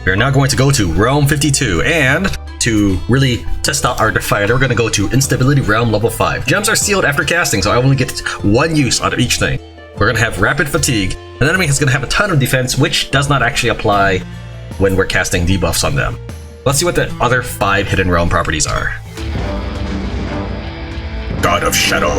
We are now going to go to Realm 52, and to really test out our Defiant, we're going to go to Instability Realm level 5. Gems are sealed after casting, so I only get one use out of each thing. We're going to have Rapid Fatigue. An enemy is going to have a ton of defense, which does not actually apply when we're casting debuffs on them. Let's see what the other 5 hidden realm properties are. God of Shadow.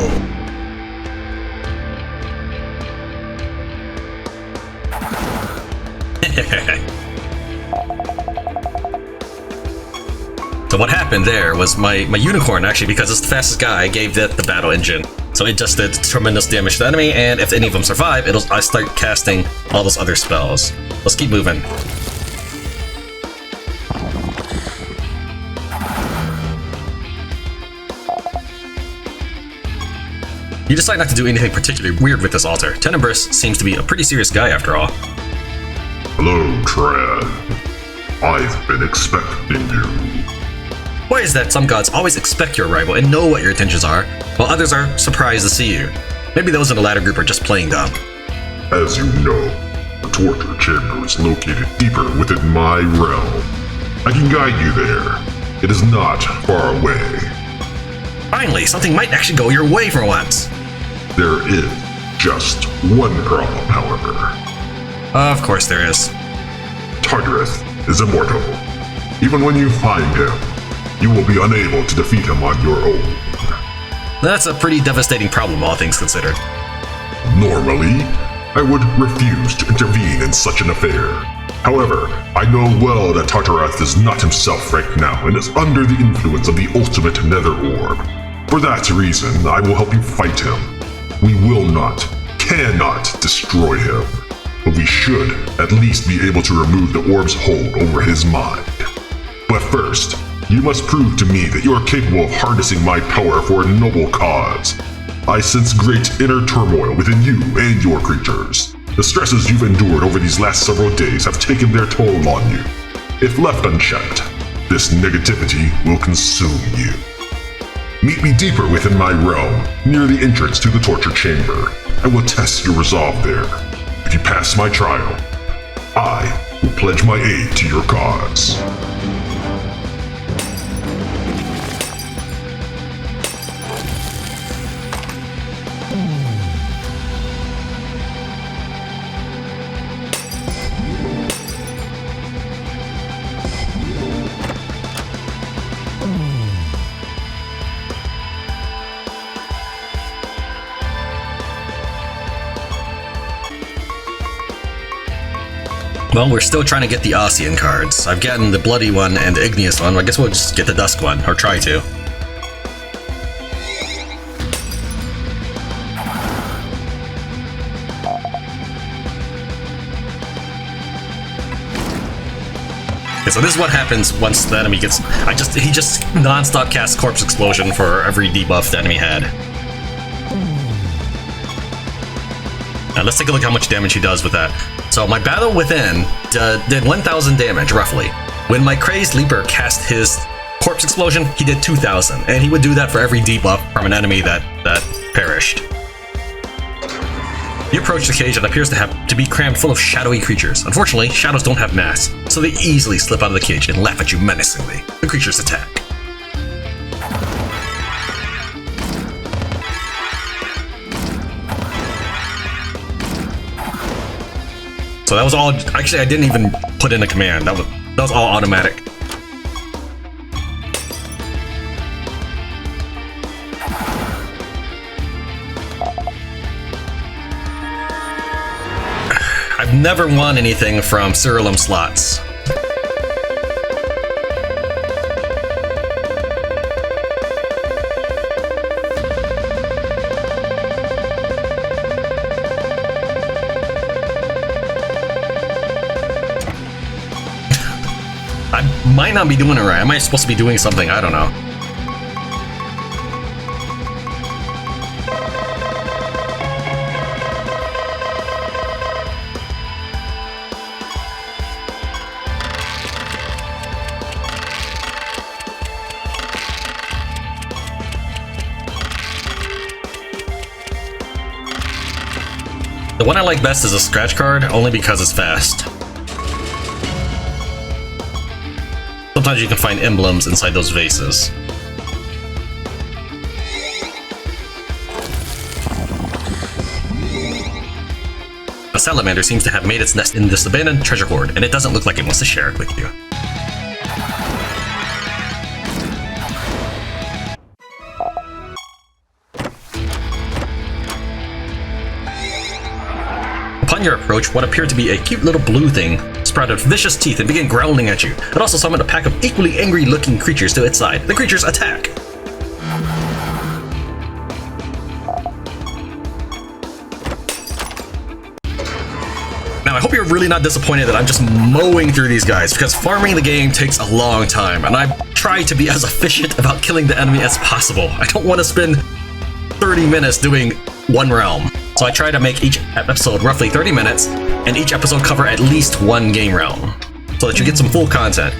So what happened there was my unicorn, actually, because it's the fastest guy, gave it the battle engine. So it just did tremendous damage to the enemy, and if any of them survive, I start casting all those other spells. Let's keep moving. You decide not to do anything particularly weird with this altar. Tenebris seems to be a pretty serious guy after all. Hello, Tran. I've been expecting you. Why is that some gods always expect your arrival and know what your intentions are, while others are surprised to see you? Maybe those in the latter group are just playing dumb. As you know, the torture chamber is located deeper within my realm. I can guide you there. It is not far away. Finally, something might actually go your way for once. There is just one problem, however. Of course there is. Tartarus is immortal. Even when you find him, you will be unable to defeat him on your own. That's a pretty devastating problem, all things considered. Normally, I would refuse to intervene in such an affair. However, I know well that Tartarus is not himself right now and is under the influence of the ultimate nether orb. For that reason, I will help you fight him. We will not, cannot destroy him, but we should at least be able to remove the orb's hold over his mind. But first, you must prove to me that you are capable of harnessing my power for a noble cause. I sense great inner turmoil within you and your creatures. The stresses you've endured over these last several days have taken their toll on you. If left unchecked, this negativity will consume you. Meet me deeper within my realm, near the entrance to the torture chamber. I will test your resolve there. If you pass my trial, I will pledge my aid to your cause. Well, we're still trying to get the Ossian cards. I've gotten the Bloody one and the Igneous one. I guess we'll just get the Dusk one, or try to. Okay, so this is what happens once the enemy gets... he just non-stop casts Corpse Explosion for every debuff the enemy had. Now let's take a look at how much damage he does with that. So my Battle Within did 1,000 damage, roughly. When my Crazed Leaper cast his Corpse Explosion, he did 2,000. And he would do that for every debuff from an enemy that perished. You approach the cage that appears to be crammed full of shadowy creatures. Unfortunately, shadows don't have mass, so they easily slip out of the cage and laugh at you menacingly. The creatures attack. So that was all, actually I didn't even put in a command, that was all automatic. I've never won anything from Siralim slots. Might not be doing it right. Am I supposed to be doing something? I don't know. The one I like best is a scratch card, only because it's fast. sometimes you can find emblems inside those vases. A salamander seems to have made its nest in this abandoned treasure hoard, and it doesn't look like it wants to share it with you. Upon your approach, what appeared to be a cute little blue thing sprouted vicious teeth and began growling at you. It also summoned a pack of equally angry-looking creatures to its side. The creatures attack. Now, I hope you're really not disappointed that I'm just mowing through these guys, because farming the game takes a long time, and I try to be as efficient about killing the enemy as possible. I don't want to spend 30 minutes doing one realm. So I try to make each episode roughly 30 minutes, and each episode cover at least one game realm, so that you get some full content.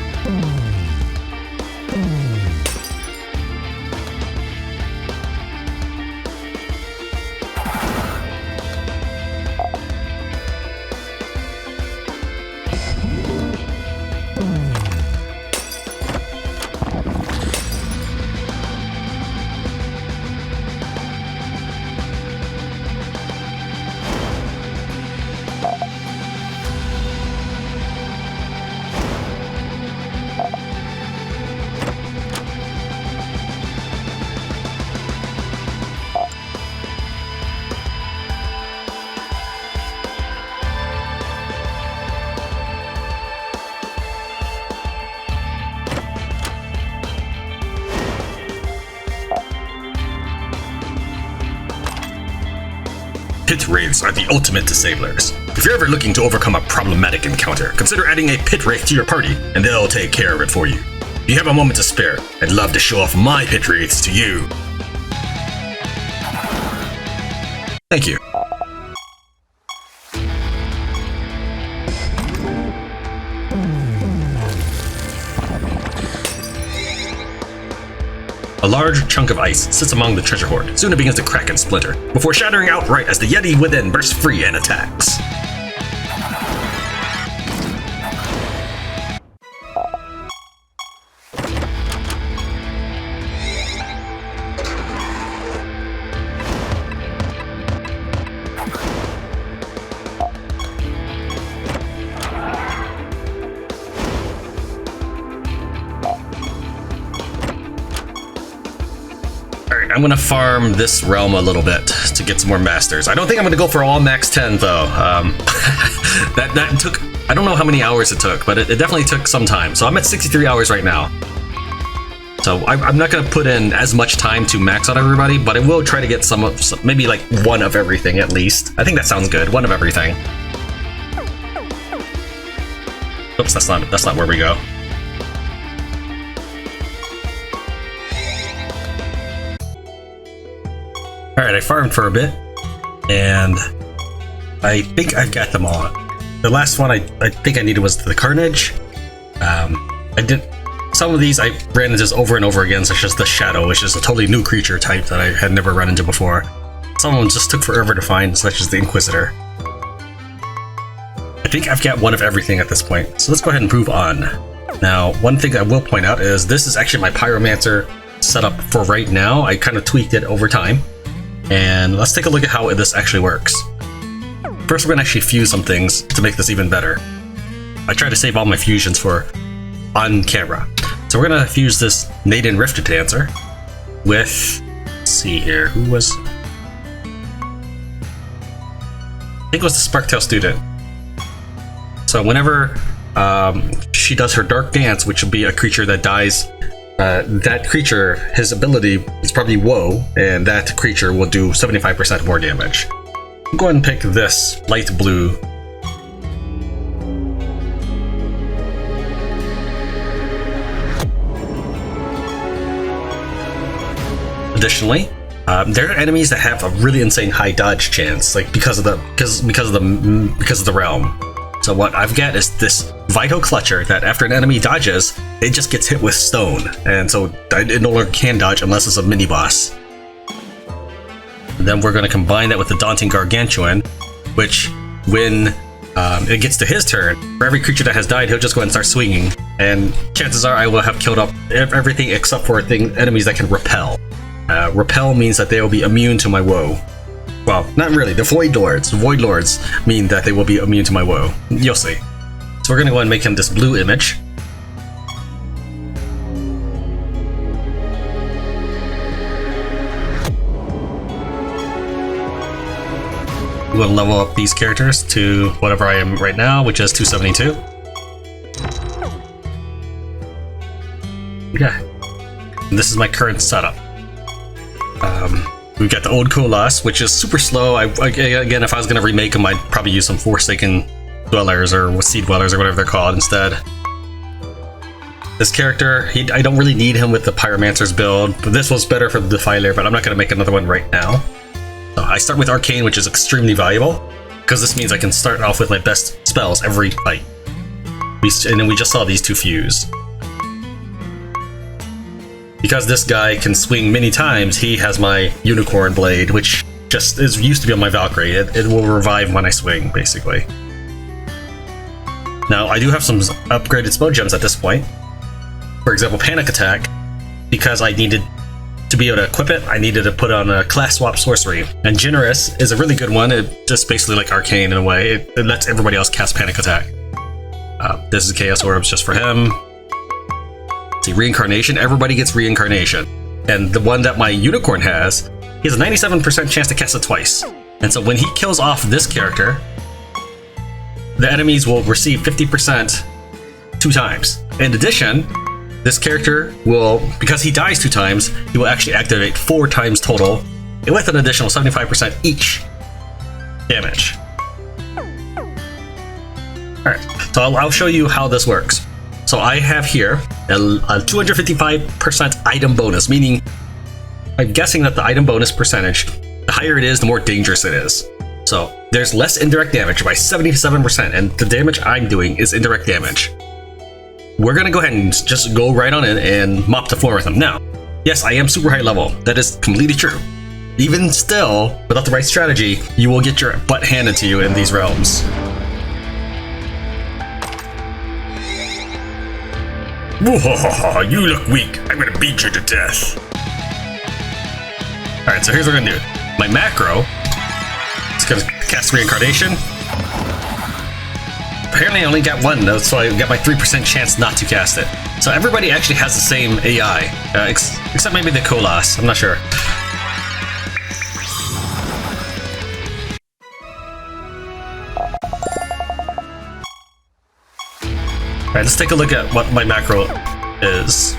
Pit raids are the ultimate disablers. If you're ever looking to overcome a problematic encounter, consider adding a pit wraith to your party, and they'll take care of it for you. If you have a moment to spare, I'd love to show off my pit wraiths to you. Thank you. A large chunk of ice sits among the treasure hoard. Soon it begins to crack and splinter, before shattering outright as the Yeti within bursts free and attacks. I'm gonna farm this realm a little bit to get some more masters. I don't think I'm gonna go for all max 10 though. That took, I don't know how many hours it took, but it definitely took some time. So I'm at 63 hours right now. So I'm not gonna put in as much time to max out everybody, but I will try to get some maybe like one of everything at least. I think that sounds good, one of everything. Oops, that's not where we go. Alright, I farmed for a bit, and I think I've got them all. The last one I think I needed was the Carnage. I did some of these I ran into over and over again, such as the Shadow, which is a totally new creature type that I had never run into before. Some of them just took forever to find, such as the Inquisitor. I think I've got one of everything at this point, so let's go ahead and move on. Now, one thing I will point out is this is actually my Pyromancer setup for right now. I kind of tweaked it over time. And let's take a look at how this actually works. First, we're going to actually fuse some things to make this even better. I try to save all my fusions for on camera. So we're going to fuse this Naden Rifted Dancer with, let's see here, who was... I think it was the Sparktail student. So whenever she does her Dark Dance, which will be a creature that dies, that creature, his ability is probably Woe, and that creature will do 75% more damage. I'll go ahead and pick this light blue. Additionally, there are enemies that have a really insane high dodge chance, like because of the realm. So what I've got is this Vital Clutcher that after an enemy dodges, it just gets hit with stone, and so it no longer can dodge unless it's a mini boss. And then we're going to combine that with the Daunting Gargantuan, which when it gets to his turn, for every creature that has died, he'll just go ahead and start swinging. and chances are I will have killed up everything except for enemies that can repel. Repel means that they will be immune to my woe. Well, not really. The Void Lords. Void Lords mean that they will be immune to my woe. You'll see. So we're going to go ahead and make him this blue image. I'm going to level up these characters to whatever I am right now, which is 272. Okay. And this is my current setup. We've got the old Colas, which is super slow. Again, if I was going to remake them, I'd probably use some Forsaken Dwellers or Seed Dwellers or whatever they're called instead. This character, I don't really need him with the Pyromancer's build, but this was better for the Defiler, but I'm not going to make another one right now. So I start with Arcane, which is extremely valuable, because this means I can start off with my best spells every fight. And then we just saw these two fuse. Because this guy can swing many times, he has my Unicorn Blade, which just used to be on my Valkyrie. It will revive when I swing, basically. Now, I do have some upgraded spell gems at this point. For example, Panic Attack. Because I needed to be able to equip it, I needed to put on a class swap sorcery. And Generous is a really good one. It just basically like Arcane in a way. It lets everybody else cast Panic Attack. This is Chaos Orbs just for him. See, Reincarnation, everybody gets Reincarnation. And the one that my Unicorn has, he has a 97% chance to cast it twice. And so when he kills off this character, the enemies will receive 50% 2 times. In addition, this character will, because he dies 2 times, he will actually activate 4 times total, with an additional 75% each damage. Alright, so I'll show you how this works. So I have here a 255% item bonus, meaning I'm guessing that the item bonus percentage, the higher it is, the more dangerous it is. So there's less indirect damage by 77%, and the damage I'm doing is indirect damage. We're gonna go ahead and just go right on in and mop the floor with them. Now, yes, I am super high level. That is completely true. Even still, without the right strategy, you will get your butt handed to you in these realms. You look weak. I'm gonna beat you to death. Alright, so here's what I'm gonna do. My macro is gonna cast Reincarnation. Apparently I only got one though, so I got my 3% chance not to cast it. So everybody actually has the same AI, except maybe the Colas. I'm not sure. Alright, let's take a look at what my macro is.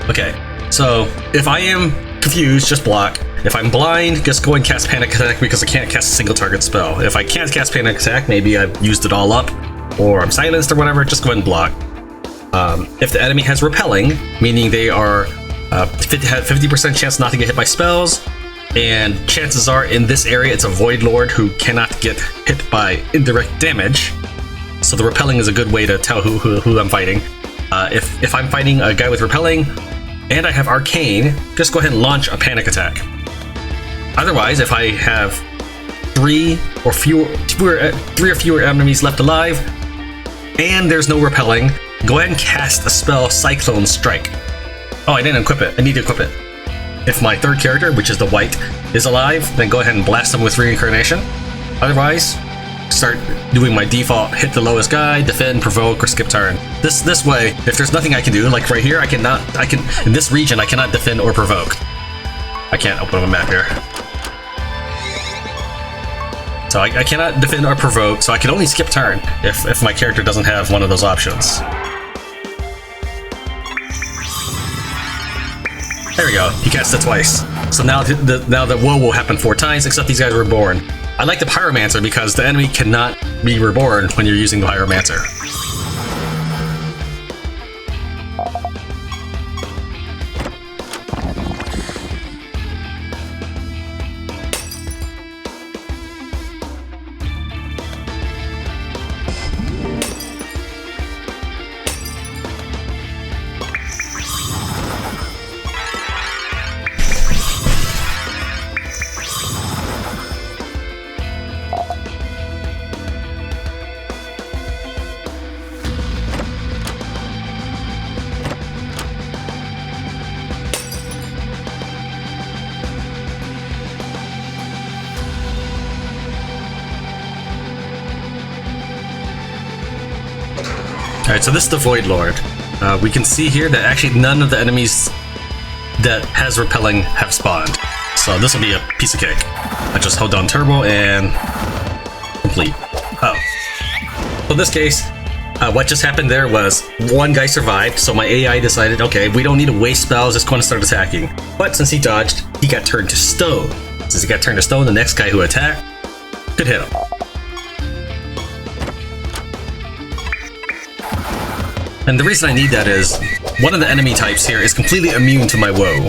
Okay, so if I am confused, just block. If I'm blind, just go and cast Panic Attack because I can't cast a single target spell. If I can't cast Panic Attack, maybe I've used it all up, or I'm silenced or whatever, just go ahead and block. If the enemy has Repelling, meaning they are have 50% chance not to get hit by spells, and chances are in this area it's a Void Lord who cannot get hit by indirect damage. So the Repelling is a good way to tell who I'm fighting. If I'm fighting a guy with Repelling and I have Arcane, just go ahead and launch a Panic Attack. Otherwise, if I have 3 or fewer enemies left alive and there's no Repelling, go ahead and cast a spell, Cyclone Strike. Oh, I didn't equip it. I need to equip it. If my third character, which is the white, is alive, then go ahead and blast them with Reincarnation. Otherwise, start doing my default, hit the lowest guy, defend, provoke, or skip turn. This way, if there's nothing I can do, like right here, in this region, I cannot defend or provoke. I can't open up a map here. So I cannot defend or provoke, so I can only skip turn if my character doesn't have one of those options. There we go, he cast it twice. So now the woe will happen 4 times, except these guys were reborn. I like the Pyromancer because the enemy cannot be reborn when you're using the Pyromancer. Alright, so this is the Void Lord. We can see here that actually none of the enemies that has repelling have spawned. So this will be a piece of cake. I just hold down turbo and complete. Oh. So in this case, what just happened there was one guy survived, so my AI decided, okay, we don't need to waste spells, just going to start attacking. But since he dodged, he got turned to stone. Since he got turned to stone, the next guy who attacked could hit him. And the reason I need that is, one of the enemy types here is completely immune to my woe.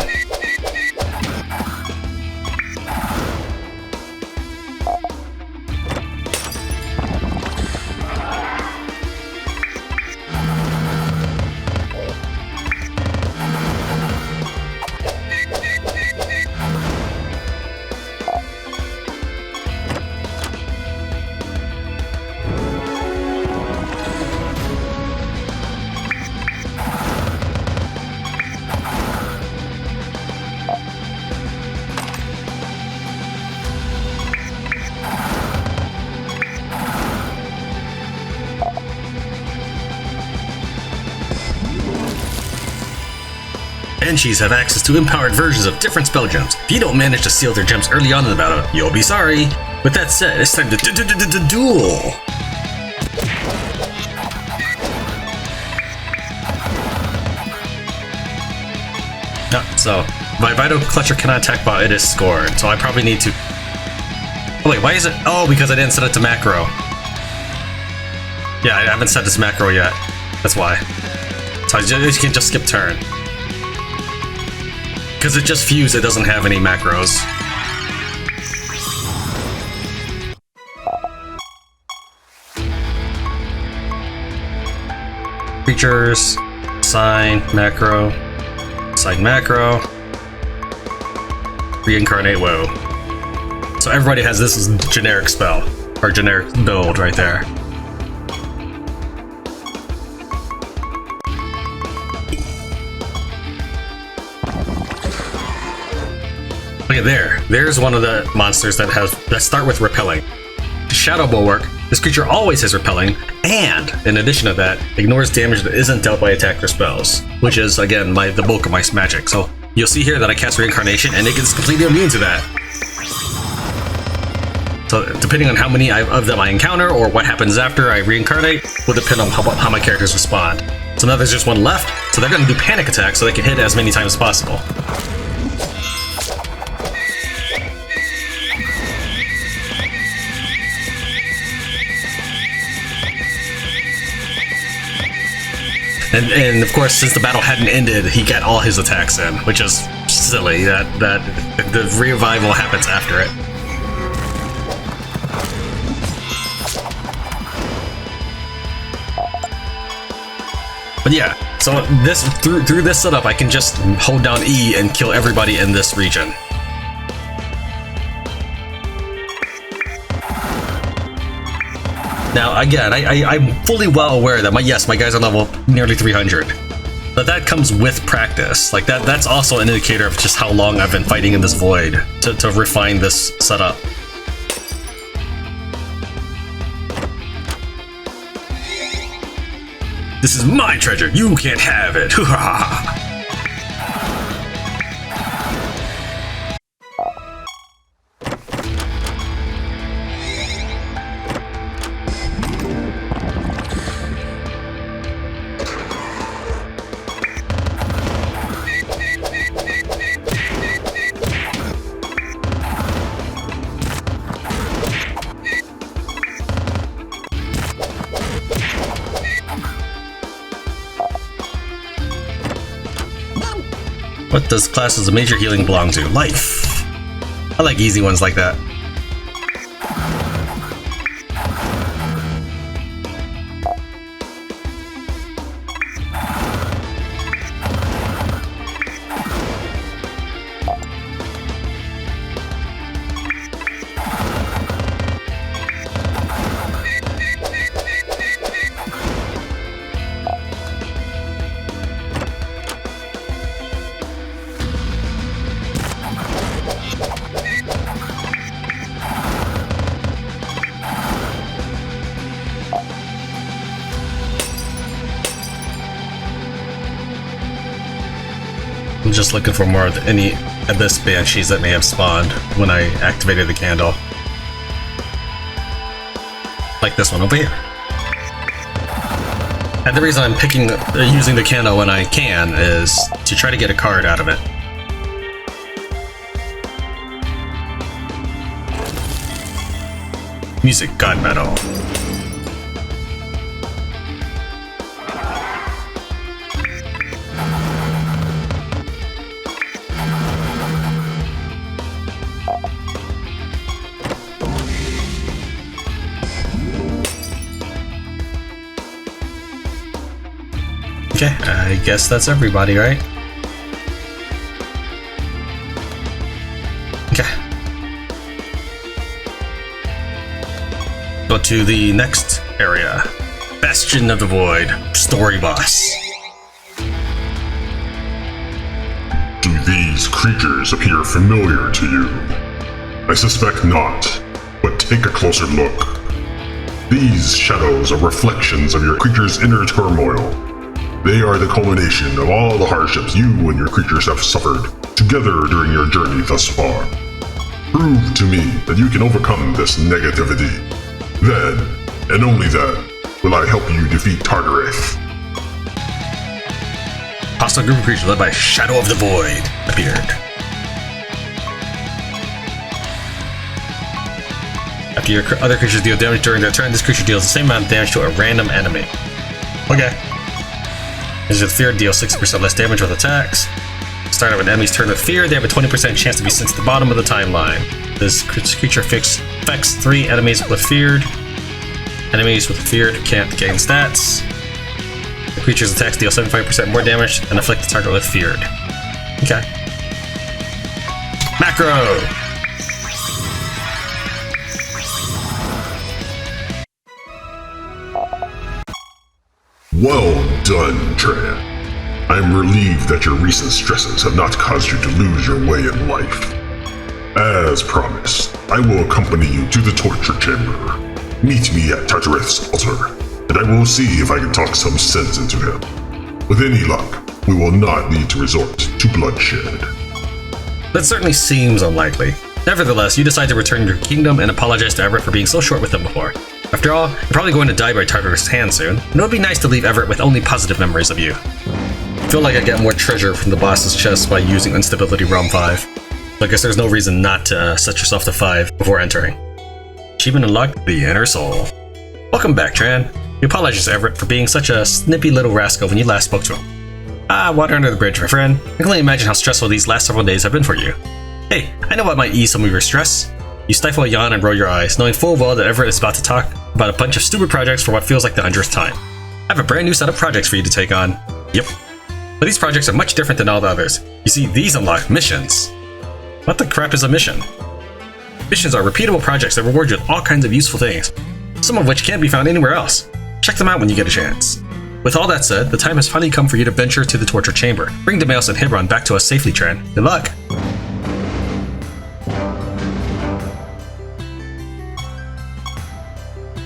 Banshees have access to empowered versions of different spell gems. If you don't manage to seal their gems early on in the battle, you'll be sorry. With that said, it's time to duel! So, my Vital Clutcher cannot attack while it is scored, so I probably need to... Oh wait, why is it... Oh, because I didn't set it to macro. Yeah, I haven't set this macro yet. That's why. So you can just skip turn. Because it just fused, it doesn't have any macros. Creatures, sign, macro, reincarnate woe. So everybody has this generic spell, or generic build right there. Look at there. There's one of the monsters that start with repelling. Shadow Bulwark. This creature always has repelling, and in addition to that, ignores damage that isn't dealt by attack or spells, which is again the bulk of my magic. So you'll see here that I cast Reincarnation, and it gets completely immune to that. So depending on how many of them I encounter or what happens after I reincarnate will depend on how my characters respond. So now there's just one left, so they're going to do panic attacks so they can hit as many times as possible. And of course, since the battle hadn't ended, he got all his attacks in, which is silly. That the revival happens after it. But yeah, so through this setup, I can just hold down E and kill everybody in this region. Now, again, I'm fully well aware that my guys are level nearly 300. But that comes with practice. Like, that's also an indicator of just how long I've been fighting in this void to refine this setup. This is my treasure, you can't have it! What does classes of major healing belong to? Life! I like easy ones like that. I'm just looking for more of any Abyss Banshees that may have spawned when I activated the candle. Like this one over here. And the reason I'm using the candle when I can is to try to get a card out of it. Music God Metal. Okay, I guess that's everybody, right? Okay. Go to the next area. Bastion of the Void, story boss. Do these creatures appear familiar to you? I suspect not, but take a closer look. These shadows are reflections of your creature's inner turmoil. They are the culmination of all the hardships you and your creatures have suffered together during your journey thus far. Prove to me that you can overcome this negativity. Then, and only then, will I help you defeat Tartareth. Hostile group of creatures led by Shadow of the Void appeared. After your other creatures deal damage during their turn, this creature deals the same amount of damage to a random enemy. Okay. As with fear, deal 60% less damage with attacks. Start out with an enemy's turn with fear, they have a 20% chance to be sent to the bottom of the timeline. This creature affects 3 enemies with feared. Enemies with feared can't gain stats. The creature's attacks deal 75% more damage and afflict the target with feared. Okay. Macro! Well done, Tran. I am relieved that your recent stresses have not caused you to lose your way in life. As promised, I will accompany you to the torture chamber. Meet me at Tartareth's altar, and I will see if I can talk some sense into him. With any luck, we will not need to resort to bloodshed. That certainly seems unlikely. Nevertheless, you decide to return to your kingdom and apologize to Everett for being so short with him before. After all, you're probably going to die by Tartareth's hand soon, and it would be nice to leave Everett with only positive memories of you. I feel like I get more treasure from the boss's chest by using Instability Realm 5. So I guess there's no reason not to set yourself to 5 before entering. Achievement unlocked, the Inner Soul. Welcome back, Tran. We apologize to Everett for being such a snippy little rascal when you last spoke to him. Water under the bridge, my friend. I can only imagine how stressful these last several days have been for you. Hey, I know what might ease some of your stress. You stifle a yawn and roll your eyes, knowing full well that Everett is about to talk about a bunch of stupid projects for what feels like the 100th time. I have a brand new set of projects for you to take on. Yep. But these projects are much different than all the others. You see, these unlock missions. What the crap is a mission? Missions are repeatable projects that reward you with all kinds of useful things, some of which can't be found anywhere else. Check them out when you get a chance. With all that said, the time has finally come for you to venture to the torture chamber. Bring Demeos and Hibron back to us safely, Tran. Good luck!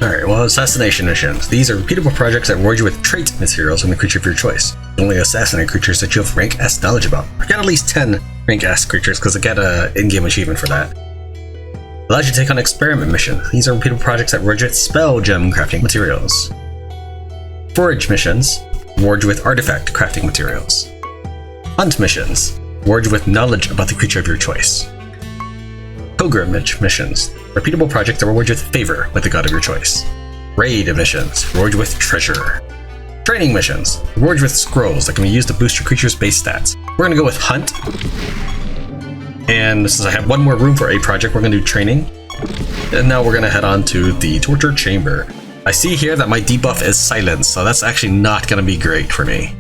Alright, well, assassination missions. These are repeatable projects that reward you with trait materials from the creature of your choice. Only assassinate creatures that you have rank S knowledge about. I got at least 10 rank S creatures because I get an in-game achievement for that. Allows you to take on experiment missions. These are repeatable projects that reward you with spell gem crafting materials. Forage missions reward you with artifact crafting materials. Hunt missions reward you with knowledge about the creature of your choice. Pilgrimage missions, repeatable projects that reward you with favor with the god of your choice. Raid missions reward you with treasure. Training missions reward you with scrolls that can be used to boost your creature's base stats. We're gonna go with Hunt. And since I have one more room for a project, we're gonna do training. And now we're gonna head on to the torture chamber. I see here that my debuff is silence, so that's actually not gonna be great for me.